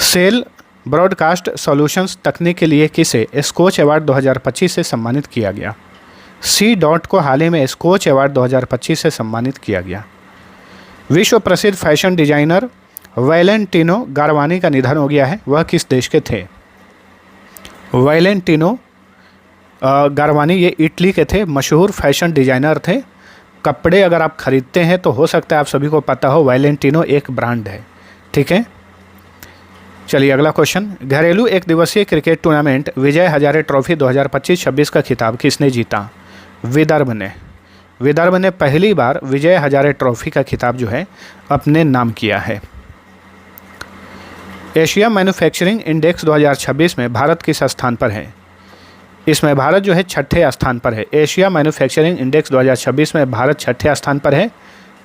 S1: सेल ब्रॉडकास्ट सॉल्यूशंस तकनीक के लिए किसे स्कोच अवार्ड 2025 से सम्मानित किया गया? सी डॉट को हाल ही में स्कोच अवार्ड 2025 से सम्मानित किया गया। विश्व प्रसिद्ध फैशन डिजाइनर वैलेंटिनो गारवानी का निधन हो गया है। वह किस देश के थे? वैलेंटिनो गारवानी ये इटली के थे, मशहूर फैशन डिजाइनर थे। कपड़े अगर आप खरीदते हैं तो हो सकता है आप सभी को पता हो, वैलेंटिनो एक ब्रांड है। ठीक है, चलिए अगला क्वेश्चन। घरेलू एक दिवसीय cricket tournament Vijay Hazare trophy 2025-26 का खिताब किसने जीता? विदर्भ ने। विदर्भ ने पहली बार विजय हजारे ट्रॉफी का खिताब जो है अपने नाम किया है। एशिया मैन्युफैक्चरिंग इंडेक्स 2026 में भारत किस स्थान पर है? इसमें भारत जो है 6ठे स्थान पर है। एशिया मैन्युफैक्चरिंग इंडेक्स 2026 में भारत 6ठे स्थान पर है।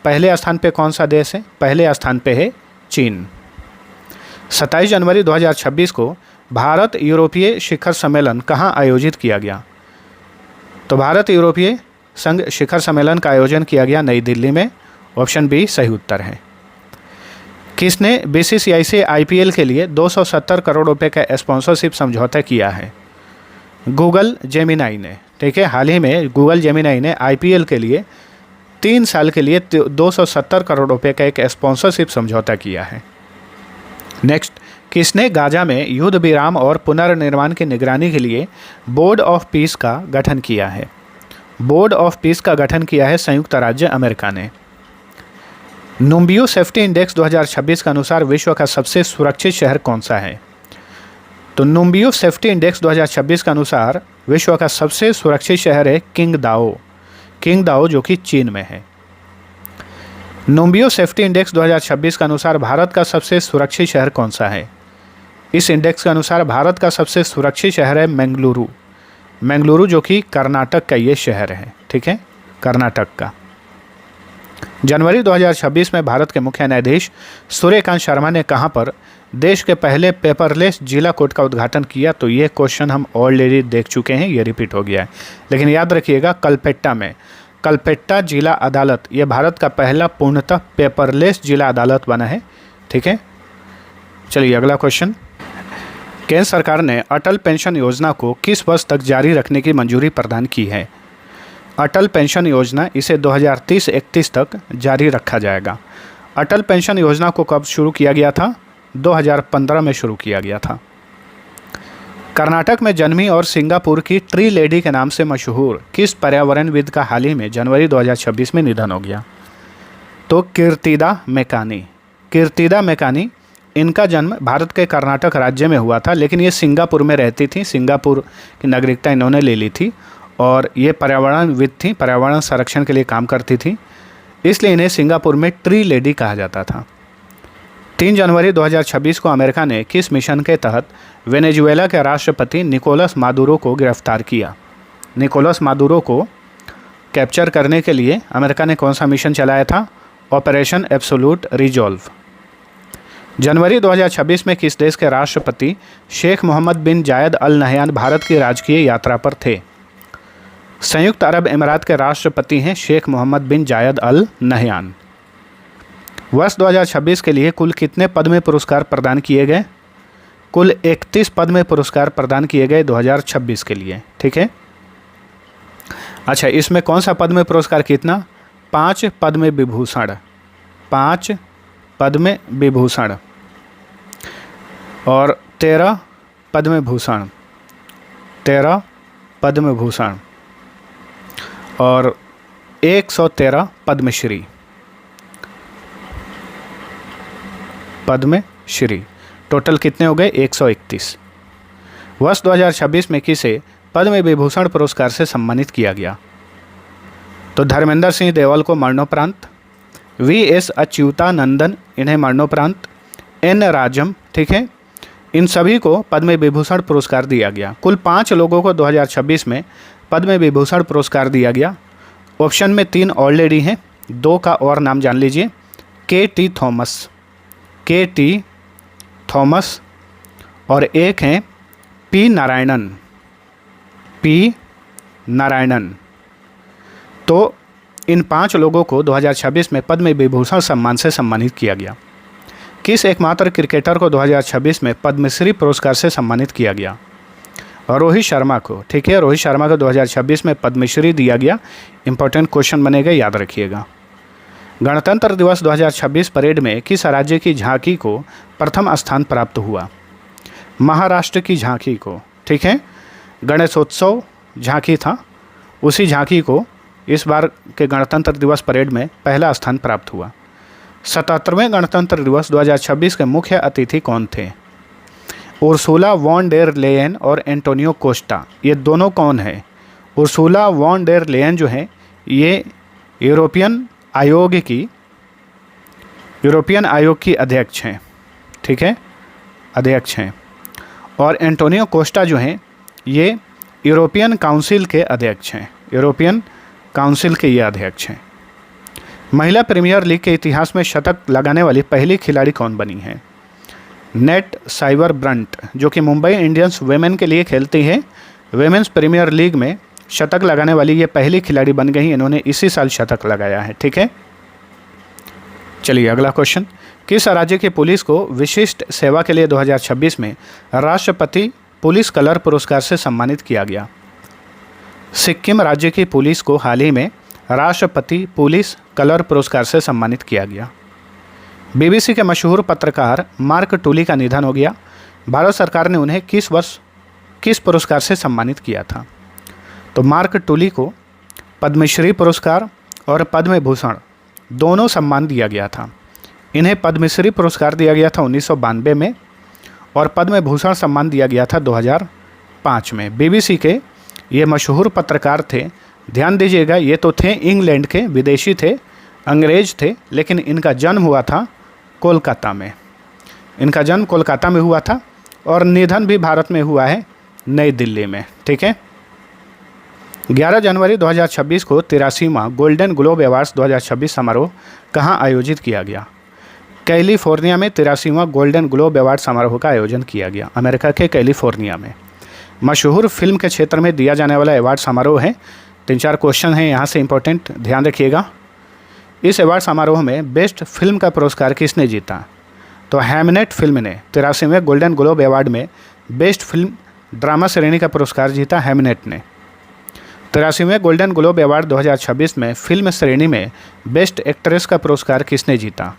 S1: पहले स्थान पे कौन सा देश है? पहले स्थान पे है चीन। 27 जनवरी 2026 को भारत यूरोपीय शिखर सम्मेलन कहाँ आयोजित किया गया? तो भारत यूरोपीय संघ शिखर सम्मेलन का आयोजन किया गया नई दिल्ली में। ऑप्शन बी सही उत्तर है। किसने बीसीसीआई से आईपीएल के लिए 270 करोड़ रुपए का स्पॉन्सरशिप समझौता किया है? गूगल जेमिनाई ने। ठीक है, हाल ही में गूगल जेमिनाई ने आईपीएल के लिए 3 साल के लिए 270 करोड़ रुपए का एक स्पॉन्सरशिप समझौता किया है। नेक्स्ट, किसने गाजा में युद्ध विराम और पुनर्निर्माण की निगरानी के लिए बोर्ड ऑफ पीस का गठन किया है? बोर्ड ऑफ पीस का गठन किया है संयुक्त राज्य अमेरिका ने। नुम्बियो सेफ्टी इंडेक्स 2026 के अनुसार विश्व का सबसे सुरक्षित शहर कौन सा है? तो नुम्बियो सेफ्टी इंडेक्स 2026 के अनुसार विश्व का सबसे सुरक्षित शहर है किंगदाओ जो कि चीन में है। नुम्बियो सेफ्टी इंडेक्स 2026 के अनुसार भारत का सबसे सुरक्षित शहर कौन सा है? इस इंडेक्स के अनुसार भारत का सबसे सुरक्षित शहर है मैंगलुरु जो कि कर्नाटक का ये शहर है। ठीक है, कर्नाटक का। जनवरी 2026 में भारत के मुख्य न्यायाधीश सूर्यकांत शर्मा ने कहां पर देश के पहले पेपरलेस जिला कोर्ट का उद्घाटन किया? तो ये क्वेश्चन हम ऑलरेडी देख चुके हैं, ये रिपीट हो गया है, लेकिन याद रखिएगा कलपेट्टा में। कलपेट्टा जिला अदालत ये भारत का पहला पूर्णतः पेपरलेस जिला अदालत बना है। ठीक है, चलिए अगला क्वेश्चन। केंद्र सरकार ने अटल पेंशन योजना को किस वर्ष तक जारी रखने की मंजूरी प्रदान की है? अटल पेंशन योजना इसे 2030-31 तक जारी रखा जाएगा। अटल पेंशन योजना को कब शुरू किया गया था? 2015 में शुरू किया गया था। कर्नाटक में जन्मी और सिंगापुर की ट्री लेडी के नाम से मशहूर किस पर्यावरणविद का हाल ही में जनवरी 2026 में निधन हो गया? तो कीर्तिदा मेकानी। इनका जन्म भारत के कर्नाटक राज्य में हुआ था, लेकिन ये सिंगापुर में रहती थी। सिंगापुर की नागरिकता इन्होंने ले ली थी और ये पर्यावरणविद थी, पर्यावरण संरक्षण के लिए काम करती थी, इसलिए इन्हें सिंगापुर में ट्री लेडी कहा जाता था। 3 जनवरी 2026 को अमेरिका ने किस मिशन के तहत वेनेजुएला के राष्ट्रपति निकोलस मादुरो को गिरफ्तार किया? निकोलस मादुरो को कैप्चर करने के लिए अमेरिका ने कौन सा मिशन चलाया था? Operation absolute resolve. जनवरी 2026 में किस देश के राष्ट्रपति शेख मोहम्मद बिन जायद अल नहयान भारत की राजकीय यात्रा पर थे? संयुक्त अरब अमीरात के राष्ट्रपति हैं शेख मोहम्मद बिन जायद अल नहयान। वर्ष 2026 के लिए कुल कितने पद्म पुरस्कार प्रदान किए गए? कुल 31 पद्म पुरस्कार प्रदान किए गए 2026 के लिए। ठीक है, अच्छा इसमें कौन सा पद्म पुरस्कार कितना? 5 पद्म विभूषण, 5 पद्म विभूषण और 13 पद्म भूषण, 13 पद्म भूषण और 113 पद्मश्री। पद्मश्री टोटल कितने हो गए? 131। वर्ष 2026 में किसे पद्म विभूषण पुरस्कार से सम्मानित किया गया? तो धर्मेंद्र सिंह देवल को मरणोपरांत, वी.एस. अच्युतानंदन इन्हें मरणोपरांत, एन. राजम, ठीक है, इन सभी को पद्म विभूषण पुरस्कार दिया गया। कुल 5 लोगों को 2026 में पद्म विभूषण पुरस्कार दिया गया। ऑप्शन में 3 ऑलरेडी हैं, 2 का और नाम जान लीजिए। के.टी. थॉमस और एक हैं पी. नारायणन। तो इन 5 लोगों को 2026 में पद्म विभूषण सम्मान से सम्मानित किया गया। किस एकमात्र क्रिकेटर को 2026 में पद्मश्री पुरस्कार से सम्मानित किया गया? रोहित शर्मा को। ठीक है, रोहित शर्मा को 2026 में पद्मश्री दिया गया। इंपॉर्टेंट क्वेश्चन बनेगा, याद रखिएगा। गणतंत्र दिवस 2026 परेड में किस राज्य की झांकी को प्रथम स्थान प्राप्त हुआ? महाराष्ट्र की झांकी को। ठीक है, गणेशोत्सव झांकी था, उसी झांकी को इस बार के गणतंत्र दिवस परेड में पहला स्थान प्राप्त हुआ। 77वें गणतंत्र दिवस 2026 के मुख्य अतिथि कौन थे? उर्सुला वॉन डेर लेयन और एंटोनियो कोस्टा। ये दोनों कौन है? उर्सुला वॉन डेर लेयन जो है ये यूरोपियन आयोग की अध्यक्ष हैं। ठीक है, अध्यक्ष हैं। और एंटोनियो कोस्टा जो हैं ये यूरोपियन काउंसिल के अध्यक्ष हैं। यूरोपियन काउंसिल के ये अध्यक्ष हैं। महिला प्रीमियर लीग के इतिहास में शतक लगाने वाली पहली खिलाड़ी कौन बनी है? नेट साइबर ब्रंट, जो कि मुंबई इंडियंस वेमेन के लिए खेलती है। वेमेंस प्रीमियर लीग में शतक लगाने वाली ये पहली खिलाड़ी बन गई। इन्होंने इसी साल शतक लगाया है। ठीक है, चलिए अगला क्वेश्चन। किस राज्य की पुलिस को विशिष्ट सेवा के लिए 2026 में राष्ट्रपति पुलिस कलर पुरस्कार से सम्मानित किया गया? सिक्किम राज्य की पुलिस को हाल ही में राष्ट्रपति पुलिस कलर पुरस्कार से सम्मानित किया गया। बीबीसी के मशहूर पत्रकार मार्क टूली का निधन हो गया। भारत सरकार ने उन्हें किस वर्ष किस पुरस्कार से सम्मानित किया था? तो मार्क टूली को पद्मश्री पुरस्कार और पद्म भूषण दोनों सम्मान दिया गया था। इन्हें पद्मश्री पुरस्कार दिया गया था 1992 में और पद्म भूषण सम्मान दिया गया था 2005 में। बीबीसी के ये मशहूर पत्रकार थे। ध्यान दीजिएगा, ये तो थे इंग्लैंड के, विदेशी थे, अंग्रेज थे, लेकिन इनका जन्म हुआ था कोलकाता में। इनका जन्म कोलकाता में हुआ था और निधन भी भारत में हुआ है, नई दिल्ली में। ठीक है, 11 जनवरी 2026 को 83वां गोल्डन ग्लोब अवार्ड्स 2026 समारोह कहाँ आयोजित किया गया? कैलिफोर्निया में 83वां गोल्डन ग्लोब अवार्ड समारोह का आयोजन किया गया, अमेरिका के कैलिफोर्निया में। मशहूर फिल्म के क्षेत्र में दिया जाने वाला अवार्ड समारोह है। 3-4 क्वेश्चन हैं यहाँ से इंपॉर्टेंट, ध्यान रखिएगा। इस अवार्ड समारोह में बेस्ट फिल्म का पुरस्कार किसने जीता? तो हैमनेट फिल्म ने 83वें गोल्डन ग्लोब अवार्ड में बेस्ट फिल्म ड्रामा श्रेणी का पुरस्कार जीता। हैमनेट ने 83वें गोल्डन ग्लोब अवार्ड 2026 में फिल्म श्रेणी में बेस्ट एक्ट्रेस का पुरस्कार किसने जीता?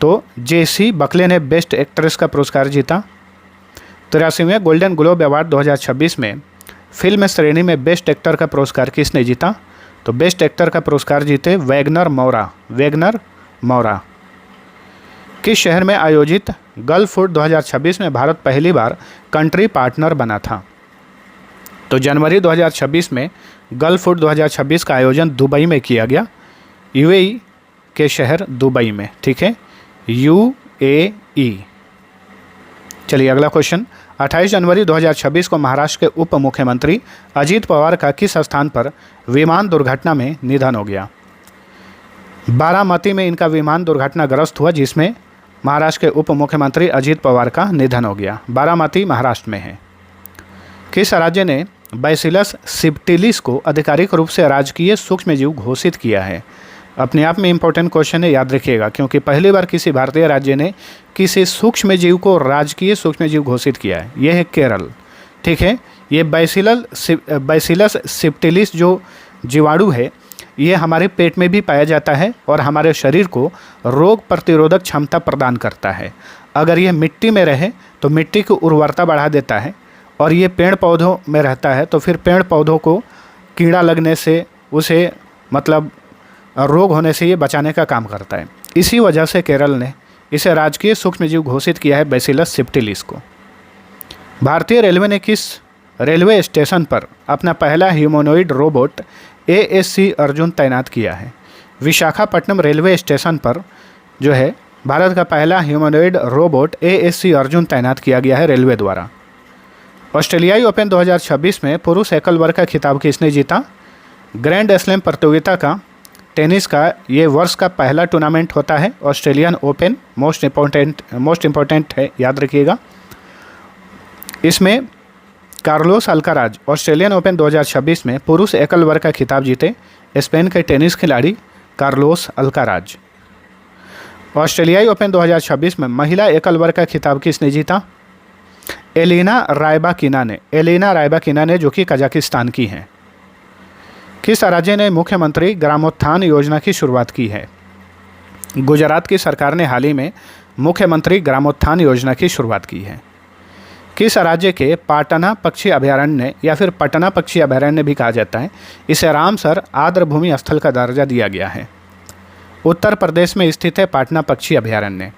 S1: तो जेसी बकले ने बेस्ट एक्ट्रेस का पुरस्कार जीता। 83वें गोल्डन ग्लोब अवार्ड 2026 में फिल्म श्रेणी में बेस्ट एक्टर का पुरस्कार किसने जीता? तो बेस्ट एक्टर का पुरस्कार जीते वैगनर मौरा। किस शहर में आयोजित गल्फ फूड 2026 में भारत पहली बार कंट्री पार्टनर बना था? तो जनवरी 2026 में गल्फ फूड 2026 का आयोजन दुबई में किया गया, यूएई के शहर दुबई में। ठीक है, यूएई। चलिए अगला क्वेश्चन। 28 जनवरी 2026 को महाराष्ट्र के उप मुख्यमंत्री अजीत पवार का किस स्थान पर विमान दुर्घटना में निधन हो गया? बारामती में इनका विमान दुर्घटनाग्रस्त हुआ, जिसमें महाराष्ट्र के उप मुख्यमंत्री अजीत पवार का निधन हो गया। बारामती महाराष्ट्र में है। किस राज्य ने बैसिलस सिप्टिलिस को आधिकारिक रूप से राजकीय सूक्ष्मजीव घोषित किया है? अपने आप में इंपॉर्टेंट क्वेश्चन है, याद रखिएगा, क्योंकि पहली बार किसी भारतीय राज्य ने किसी सूक्ष्मजीव को राजकीय सूक्ष्मजीव घोषित किया है। यह है केरल। ठीक है, ये बैसिलस सिप्टिलिस जो जीवाणु है ये हमारे पेट में भी पाया जाता है और हमारे शरीर को रोग प्रतिरोधक क्षमता प्रदान करता है। अगर ये मिट्टी में रहे तो मिट्टी की उर्वरता बढ़ा देता है, और ये पेड़ पौधों में रहता है तो फिर पेड़ पौधों को कीड़ा लगने से, उसे मतलब रोग होने से ये बचाने का काम करता है। इसी वजह से केरल ने इसे राजकीय सूक्ष्मजीव घोषित किया है, बैसिलस सिप्टिलिस को। भारतीय रेलवे ने किस रेलवे स्टेशन पर अपना पहला ह्यूमनॉइड रोबोट ASC अर्जुन तैनात किया है? विशाखापट्टनम रेलवे स्टेशन पर जो है भारत का पहला ह्यूमनॉइड रोबोट ASC अर्जुन तैनात किया गया है रेलवे द्वारा। ऑस्ट्रेलियाई ओपन 2026 में पुरुष एकल वर्ग का खिताब किसने जीता? ग्रैंड स्लैम प्रतियोगिता का टेनिस का ये वर्ष का पहला टूर्नामेंट होता है। ऑस्ट्रेलियन ओपन मोस्ट इम्पोर्टेंट है, याद रखिएगा। इसमें कार्लोस अल्काराज ऑस्ट्रेलियन ओपन 2026 में पुरुष एकल वर्ग का खिताब जीते। स्पेन के टेनिस खिलाड़ी कार्लोस अल्काराज। ऑस्ट्रेलियाई ओपन 2026 में महिला एकल वर्ग का खिताब किसने जीता? एलिना रायबाकिना ने, जो कि कजाकिस्तान की हैं। किस राज्य ने मुख्यमंत्री ग्रामोत्थान योजना की शुरुआत की है? गुजरात की सरकार ने हाल ही में मुख्यमंत्री ग्रामोत्थान योजना की शुरुआत की है। किस राज्य के पाटना पक्षी अभयारण्य या फिर पटना पक्षी अभयारण्य भी कहा जाता है, इसे रामसर आर्द्रभूमि स्थल का दर्जा दिया गया है? उत्तर प्रदेश में स्थित है पाटना पक्षी अभयारण्य।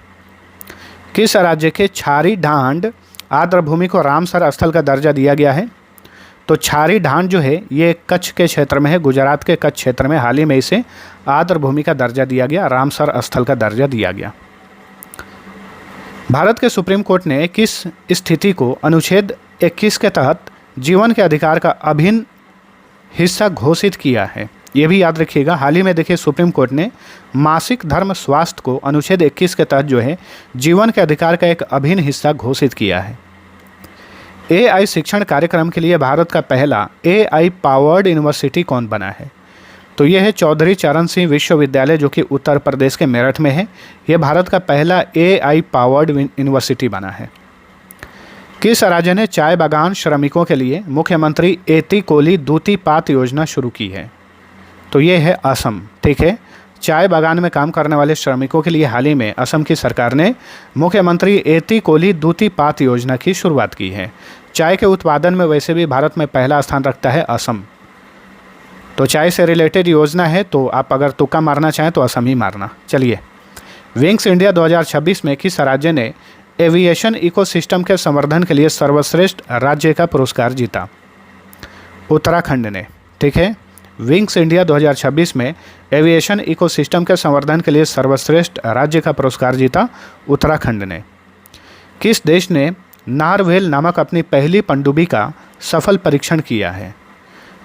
S1: किस राज्य के छारी ढांड आर्द्रभूमि को रामसर स्थल का दर्जा दिया गया है? तो छारी ढांड जो है ये कच्छ के क्षेत्र में है, गुजरात के कच्छ क्षेत्र में। हाल ही में इसे आर्द्रभूमि का दर्जा दिया गया, रामसर स्थल का दर्जा दिया गया। भारत के सुप्रीम कोर्ट ने किस स्थिति को अनुच्छेद 21 के तहत जीवन के अधिकार का अभिन्न हिस्सा घोषित किया है? ये भी याद रखिएगा। हाल ही में देखिए सुप्रीम कोर्ट ने मासिक धर्म स्वास्थ्य को अनुच्छेद 21 के तहत जो है जीवन के अधिकार का एक अभिन्न हिस्सा घोषित किया है। AI शिक्षण कार्यक्रम के लिए भारत का पहला AI पावर्ड यूनिवर्सिटी कौन बना है? तो यह है चौधरी चरण सिंह विश्वविद्यालय, जो कि उत्तर प्रदेश के मेरठ में है। यह भारत का पहला AI पावर्ड यूनिवर्सिटी बना है। किस राज्य ने चाय बागान श्रमिकों के लिए मुख्यमंत्री एती कोली दूतीपात योजना शुरू की है? तो ये है असम। ठीक है, चाय बागान में काम करने वाले श्रमिकों के लिए हाल ही में असम की सरकार ने मुख्यमंत्री एती कोली दूतीपात योजना की शुरुआत की है। चाय के उत्पादन में वैसे भी भारत में पहला स्थान रखता है असम। तो चाय से रिलेटेड योजना है, तो आप अगर तुक्का मारना चाहें तो असम ही मारना। चलिए, विंग्स इंडिया 2026 में किस राज्य ने एविएशन इकोसिस्टम के संवर्धन के लिए सर्वश्रेष्ठ राज्य का पुरस्कार जीता? उत्तराखंड ने। ठीक है, विंग्स इंडिया 2026 में एविएशन इकोसिस्टम के संवर्धन के लिए सर्वश्रेष्ठ राज्य का पुरस्कार जीता उत्तराखंड ने। किस देश ने नारवेल नामक अपनी पहली पनडुब्बी का सफल परीक्षण किया है?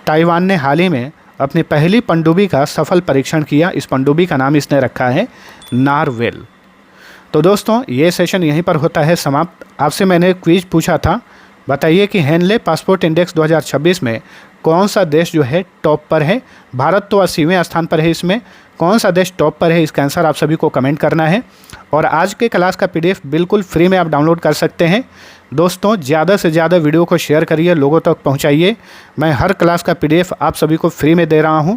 S1: ताइवान ने हाल ही में अपनी पहली पनडुब्बी का सफल परीक्षण किया। इस पनडुब्बी का नाम इसने रखा है नारवेल। तो दोस्तों, ये सेशन यहीं पर होता है समाप्त। आपसे मैंने क्विज पूछा था, बताइए कि हेनले पासपोर्ट इंडेक्स 2026 में कौन सा देश जो है टॉप पर है? भारत तो 80वें स्थान पर है। इसमें कौन सा देश टॉप पर है, इसका आंसर आप सभी को कमेंट करना है। और आज के क्लास का PDF बिल्कुल फ्री में आप डाउनलोड कर सकते हैं। दोस्तों, ज़्यादा से ज़्यादा वीडियो को शेयर करिए, लोगों तक पहुंचाइए। मैं हर क्लास का PDF आप सभी को फ्री में दे रहा हूं,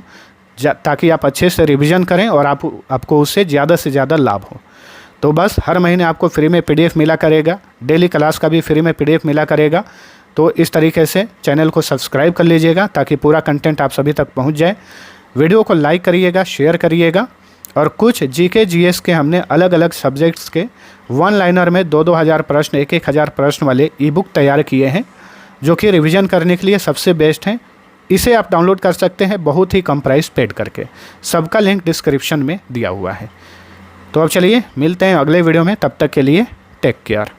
S1: ताकि आप अच्छे से रिवीजन करें और आपको उससे ज़्यादा से ज़्यादा लाभ हो। तो बस हर महीने आपको फ्री में PDF मिला करेगा, डेली क्लास का भी फ्री में PDF मिला करेगा। तो इस तरीके से चैनल को सब्सक्राइब कर लीजिएगा ताकि पूरा कंटेंट आप सभी तक पहुंच जाए। वीडियो को लाइक करिएगा, शेयर करिएगा। और कुछ GK GS के हमने अलग अलग सब्जेक्ट्स के 1 लाइनर में 2-2 हज़ार प्रश्न, 1-1 हज़ार प्रश्न वाले ई-बुक तैयार किए हैं, जो कि रिवीजन करने के लिए सबसे बेस्ट हैं। इसे आप डाउनलोड कर सकते हैं बहुत ही कम प्राइस पेड करके। सबका लिंक डिस्क्रिप्शन में दिया हुआ है। तो अब चलिए मिलते हैं अगले वीडियो में, तब तक के लिए टेक केयर।